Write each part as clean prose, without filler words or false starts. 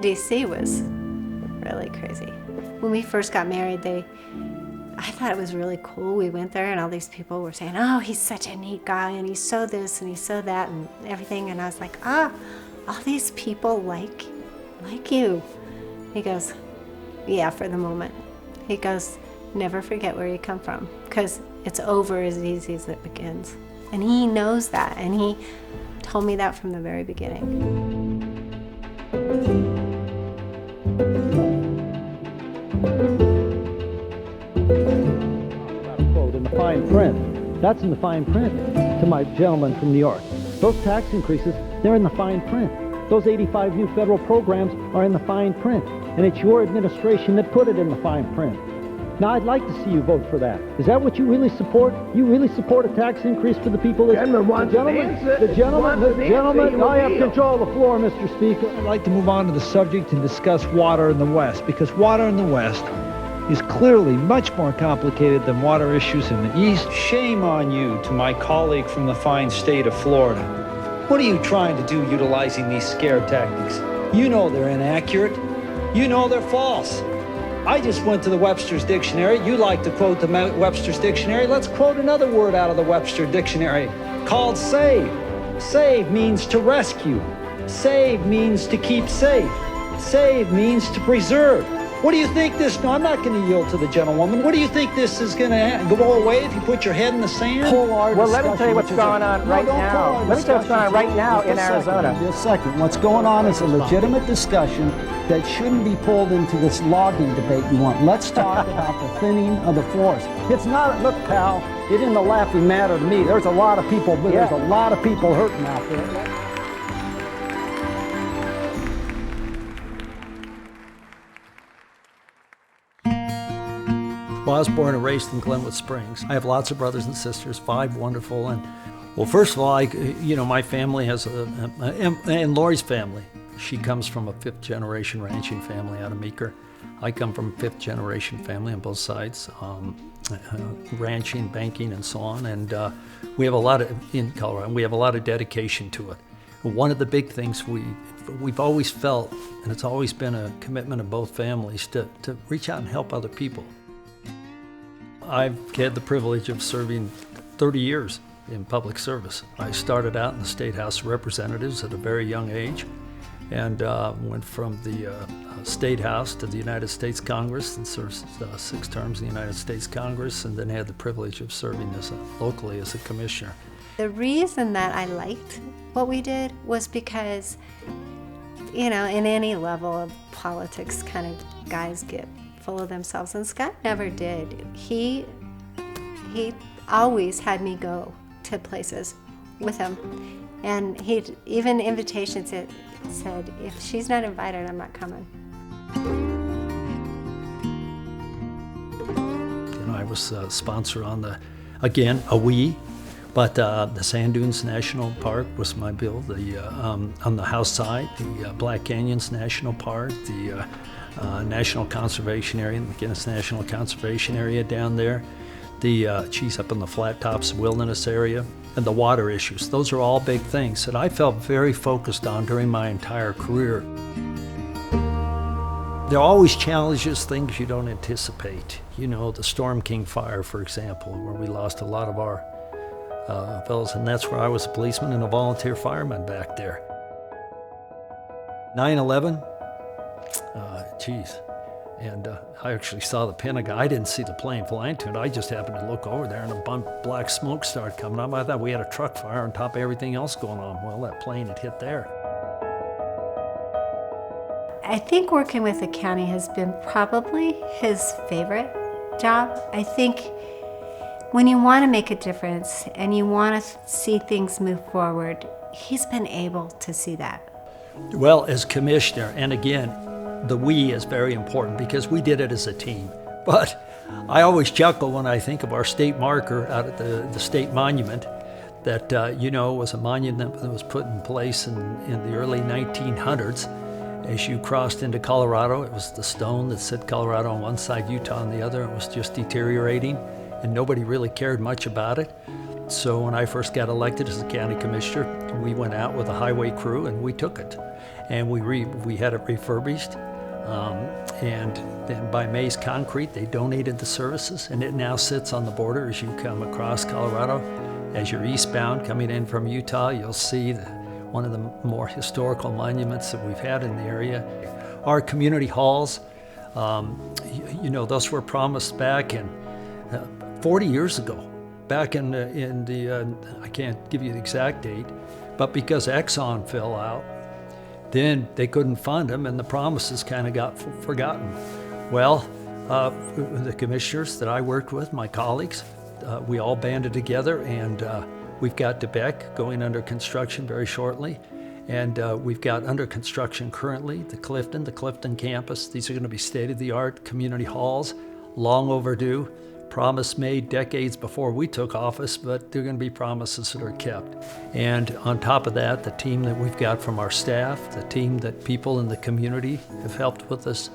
DC was really crazy. When we first got married, I thought it was really cool. We went there and all these people were saying, oh, he's such a neat guy and he's so this and he's so that and everything. And I was like, all these people like you. He goes, yeah, for the moment. He goes, never forget where you come from, because it's over as easy as it begins. And he knows that, and he told me that from the very beginning. Quote in the fine print. That's in the fine print to my gentleman from New York. Those tax increases, they're in the fine print. Those 85 new federal programs are in the fine print. And it's your administration that put it in the fine print. Now, I'd like to see you vote for that. Is that what you really support? You really support a tax increase for the people? The gentleman, I have control of the floor, Mr. Speaker. I'd like to move on to the subject and discuss water in the West, because water in the West is clearly much more complicated than water issues in the East. Shame on you, to my colleague from the fine state of Florida. What are you trying to do utilizing these scare tactics? You know they're inaccurate. You know they're false. I just went to the Webster's Dictionary. You like to quote the Webster's Dictionary. Let's quote another word out of the Webster Dictionary called save. Save means to rescue. Save means to keep safe. Save means to preserve. What do you think this, no, I'm not going to yield to the gentlewoman. What do you think this is going to go away if you put your head in the sand? Well, let me tell you what's going on right now. Let me tell you what's going on right now in Arizona. Just a second. What's going on is a legitimate discussion that shouldn't be pulled into this logging debate you want. Let's talk about the thinning of the forest. It's not, look, pal, it isn't a laughing matter to me. There's a lot of people, but there's a lot of people hurting out there. Well, I was born and raised in Glenwood Springs. I have lots of brothers and sisters, 5 wonderful. And well, first of all, my family has and Lori's family. She comes from a 5th generation ranching family out of Meeker. I come from a 5th generation family on both sides, ranching, banking, and so on. And we have a lot in Colorado. We have a lot of dedication to it. One of the big things we've always felt, and it's always been a commitment of both families, to reach out and help other people. I've had the privilege of serving 30 years in public service. I started out in the State House of Representatives at a very young age, and went from the State House to the United States Congress and served 6 terms in the United States Congress, and then had the privilege of serving locally as a commissioner. The reason that I liked what we did was because, in any level of politics, kind of guys get full of themselves, and Scott never did. He always had me go to places with him, and he'd even invitations that said, if she's not invited, I'm not coming. I was a sponsor on but the Sand Dunes National Park was my bill. On the House side, the Black Canyons National Park, the National Conservation Area, the McInnis National Conservation Area down there, up in the Flat Tops Wilderness area, and the water issues. Those are all big things that I felt very focused on during my entire career. There are always challenges, things you don't anticipate. The Storm King fire, for example, where we lost a lot of our fellows, and that's where I was a policeman and a volunteer fireman back there. 9/11, and I actually saw the Pentagon. I didn't see the plane flying to it. I just happened to look over there, and a black smoke started coming up. I thought we had a truck fire on top of everything else going on. Well, that plane had hit there. I think working with the county has been probably his favorite job. I think when you want to make a difference and you want to see things move forward, he's been able to see that. Well, as commissioner, and again, the we is very important because we did it as a team. But I always chuckle when I think of our state marker out at the state monument that, was a monument that was put in place in the early 1900s. As you crossed into Colorado, it was the stone that said Colorado on one side, Utah on the other. It was just deteriorating, and nobody really cared much about it. So when I first got elected as a county commissioner, we went out with a highway crew and we took it. And we had it refurbished. And then by Mays Concrete, they donated the services, and it now sits on the border as you come across Colorado. As you're eastbound coming in from Utah, you'll see one of the more historical monuments that we've had in the area. Our community halls, those were promised back in 40 years ago, back in the I can't give you the exact date, but because Exxon fell out, then they couldn't fund them, and the promises kind of got forgotten. Well, the commissioners that I worked with, my colleagues, we all banded together, and we've got DeBeck going under construction very shortly, and we've got under construction currently the Clifton campus. These are going to be state-of-the-art community halls, long overdue. Promise made decades before we took office, but they're going to be promises that are kept. And on top of that, the team that we've got from our staff, the team that people in the community have helped with us.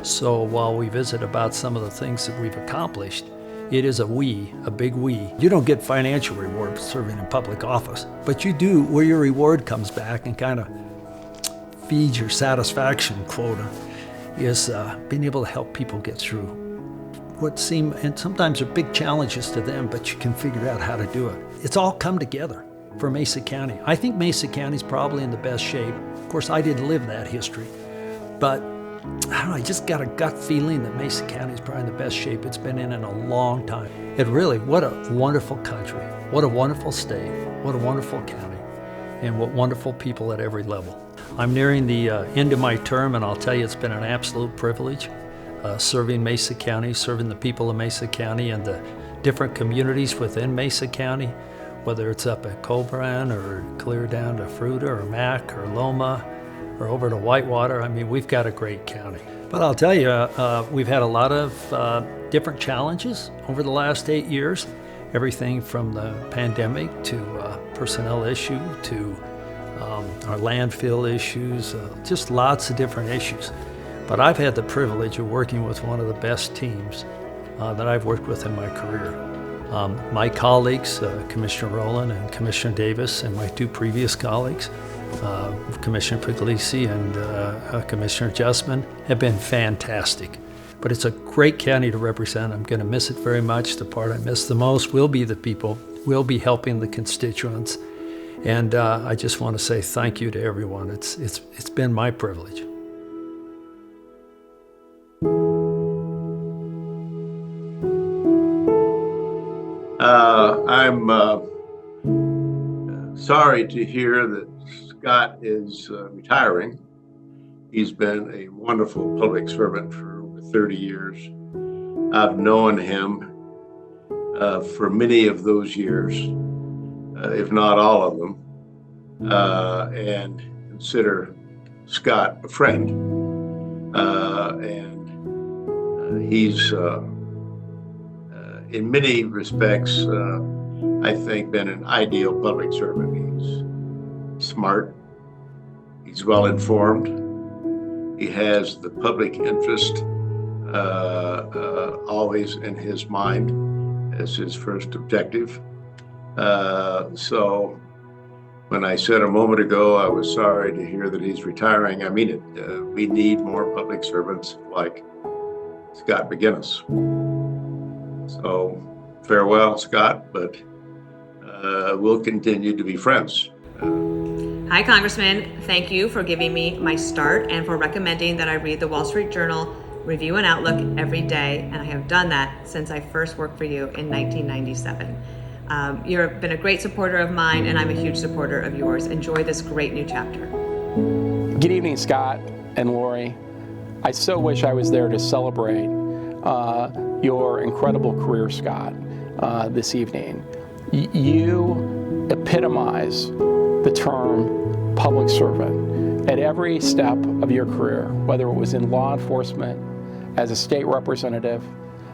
So while we visit about some of the things that we've accomplished, it is a big we. You don't get financial reward for serving in public office, but you do where your reward comes back and kind of feeds your satisfaction quota, is being able to help people get through what seem, and sometimes are big challenges to them, but you can figure out how to do it. It's all come together for Mesa County. I think Mesa County's probably in the best shape. Of course, I didn't live that history, but I don't know, I just got a gut feeling that Mesa County is probably in the best shape it's been in a long time. It really, what a wonderful country, what a wonderful state, what a wonderful county, and what wonderful people at every level. I'm nearing the end of my term, and I'll tell you, it's been an absolute privilege. Serving Mesa County, serving the people of Mesa County and the different communities within Mesa County, whether it's up at Colburn or clear down to Fruita or Mac or Loma or over to Whitewater. I mean, we've got a great county. But I'll tell you, we've had a lot of different challenges over the last 8 years, everything from the pandemic to personnel issue to our landfill issues, just lots of different issues. But I've had the privilege of working with one of the best teams that I've worked with in my career. My colleagues, Commissioner Rowland and Commissioner Davis, and my two previous colleagues, Commissioner Puglisi and Commissioner Justman, have been fantastic. But it's a great county to represent. I'm going to miss it very much. The part I miss the most will be the people, will be helping the constituents. And I just want to say thank you to everyone. It's been my privilege. I'm sorry to hear that Scott is retiring. He's been a wonderful public servant for over 30 years. I've known him for many of those years, if not all of them, and consider Scott a friend. And he's in many respects, I think, been an ideal public servant. He's smart, he's well informed, he has the public interest always in his mind as his first objective. So when I said a moment ago I was sorry to hear that he's retiring, I mean it. We need more public servants like Scott McInnis. So farewell, Scott, but we'll continue to be friends. Hi, Congressman. Thank you for giving me my start and for recommending that I read the Wall Street Journal Review and Outlook every day, and I have done that since I first worked for you in 1997. You've been a great supporter of mine, and I'm a huge supporter of yours. Enjoy this great new chapter. Good evening, Scott and Lori. I so wish I was there to celebrate your incredible career, Scott, this evening. You epitomize the term public servant at every step of your career, whether it was in law enforcement, as a state representative,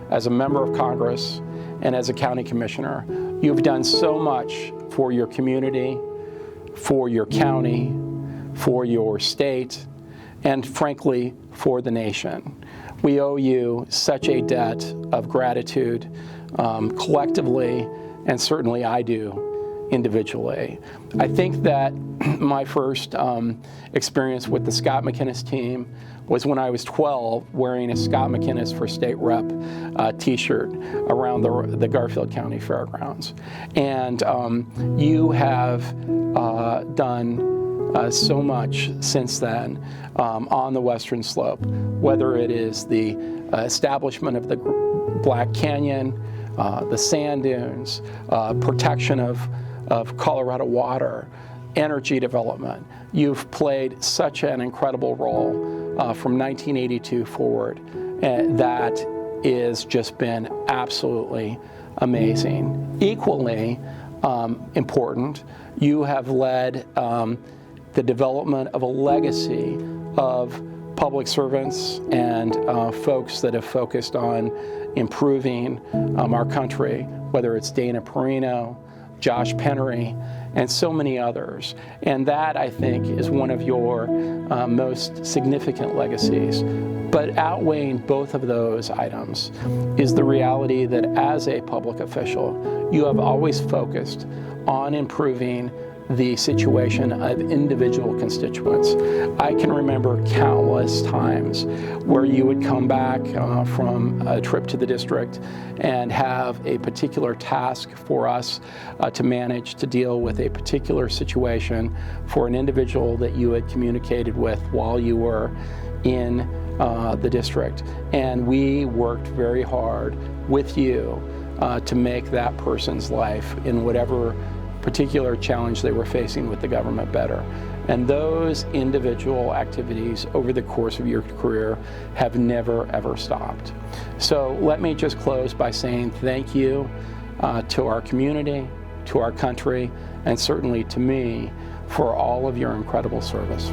as a member of Congress, and as a county commissioner. You've done so much for your community, for your county, for your state, and frankly, for the nation. We owe you such a debt of gratitude collectively and certainly I do individually. I think that my first experience with the Scott McInnis team was when I was 12, wearing a Scott McInnis for State Rep t-shirt around the Garfield County Fairgrounds. And you have done so much since then on the Western Slope, whether it is the establishment of the Black Canyon, the sand dunes, protection of Colorado water, energy development. You've played such an incredible role from 1982 forward that is just been absolutely amazing. Equally important, you have led the development of a legacy of public servants and folks that have focused on improving our country, whether it's Dana Perino, Josh Pennery, and so many others. And that, I think, is one of your most significant legacies. But outweighing both of those items is the reality that as a public official, you have always focused on improving the situation of individual constituents. I can remember countless times where you would come back from a trip to the district and have a particular task for us to manage, to deal with a particular situation for an individual that you had communicated with while you were in the district. And we worked very hard with you to make that person's life in whatever particular challenge they were facing with the government better. And those individual activities over the course of your career have never, ever stopped. So let me just close by saying thank you to our community, to our country, and certainly to me for all of your incredible service.